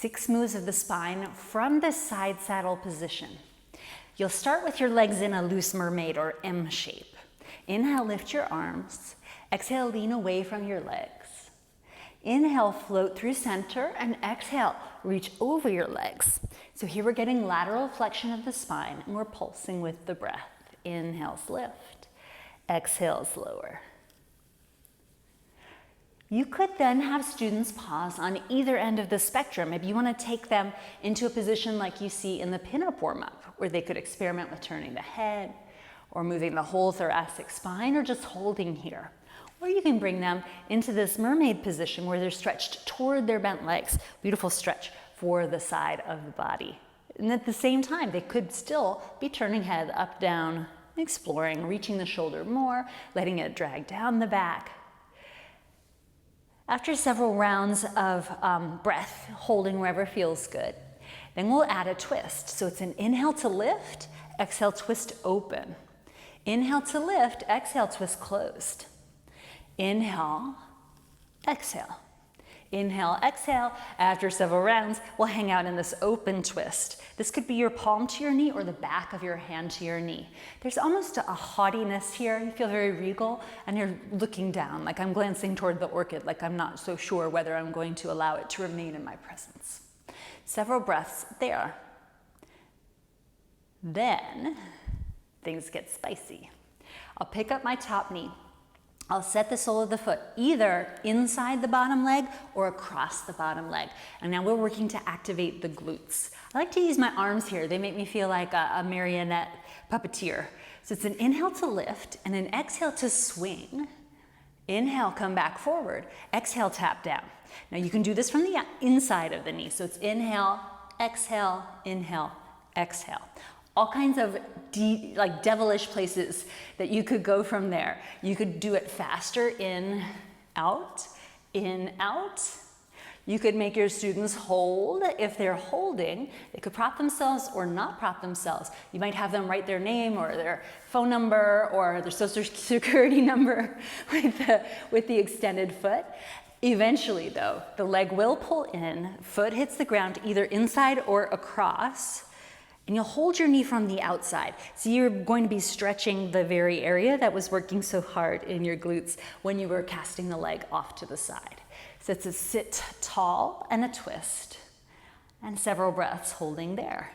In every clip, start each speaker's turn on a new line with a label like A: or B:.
A: 6 moves of the spine from the side saddle position. You'll start with your legs in a loose mermaid or M shape. Inhale, lift your arms. Exhale, lean away from your legs. Inhale, float through center, and exhale, reach over your legs. So here we're getting lateral flexion of the spine, and we're pulsing with the breath. Inhales, lift. Exhales, lower. You could then have students pause on either end of the spectrum. Maybe you want to take them into a position like you see in the pinup warm-up, where they could experiment with turning the head, or moving the whole thoracic spine, or just holding here. Or you can bring them into this mermaid position where they're stretched toward their bent legs. Beautiful stretch for the side of the body. And at the same time, they could still be turning head up, down, exploring, reaching the shoulder more, letting it drag down the back. After several rounds of breath, holding wherever feels good, then we'll add a twist. So it's an inhale to lift, exhale, twist open. Inhale to lift, exhale, twist closed. Inhale, exhale. Inhale, exhale. After several rounds, we'll hang out in this open twist. This could be your palm to your knee or the back of your hand to your knee. There's almost a haughtiness here. You feel very regal, and you're looking down, like I'm glancing toward the orchid, like I'm not so sure whether I'm going to allow it to remain in my presence. Several breaths there. Then things get spicy. I'll pick up my top knee. I'll set the sole of the foot either inside the bottom leg or across the bottom leg. And now we're working to activate the glutes. I like to use my arms here. They make me feel like a marionette puppeteer. So it's an inhale to lift and an exhale to swing. Inhale, come back forward. Exhale, tap down. Now you can do this from the inside of the knee. So it's inhale, exhale, exhale. All kinds of like devilish places that you could go from there. You could do it faster, in, out, in, out. You could make your students hold. If they're holding, they could prop themselves or not prop themselves. You might have them write their name or their phone number or their social security number with the extended foot. Eventually though, the leg will pull in, foot hits the ground either inside or across, and you'll hold your knee from the outside. So you're going to be stretching the very area that was working so hard in your glutes when you were casting the leg off to the side. So it's a sit tall and a twist, and several breaths holding there.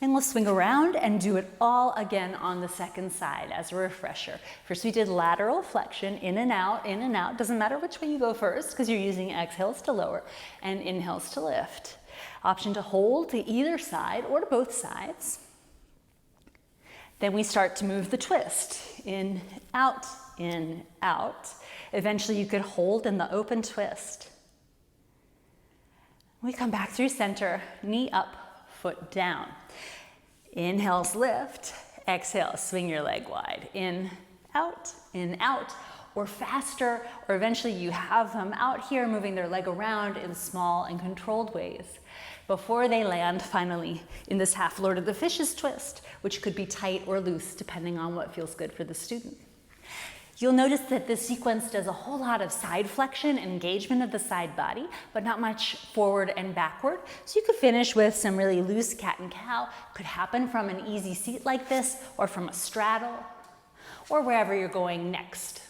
A: And we'll swing around and do it all again on the second side as a refresher. First we did lateral flexion, in and out, in and out. Doesn't matter which way you go first because you're using exhales to lower and inhales to lift. Option to hold to either side or to both sides. Then we start to move the twist. In, out, in, out. Eventually you could hold in the open twist. We come back through center, knee up, foot down. Inhales, lift. Exhale, swing your leg wide. In, out, or faster, or eventually you have them out here moving their leg around in small and controlled ways before they land finally in this half Lord of the Fishes twist, which could be tight or loose depending on what feels good for the student. You'll notice that this sequence does a whole lot of side flexion and engagement of the side body, but not much forward and backward. So you could finish with some really loose cat and cow. Could happen from an easy seat like this, or from a straddle, or wherever you're going next.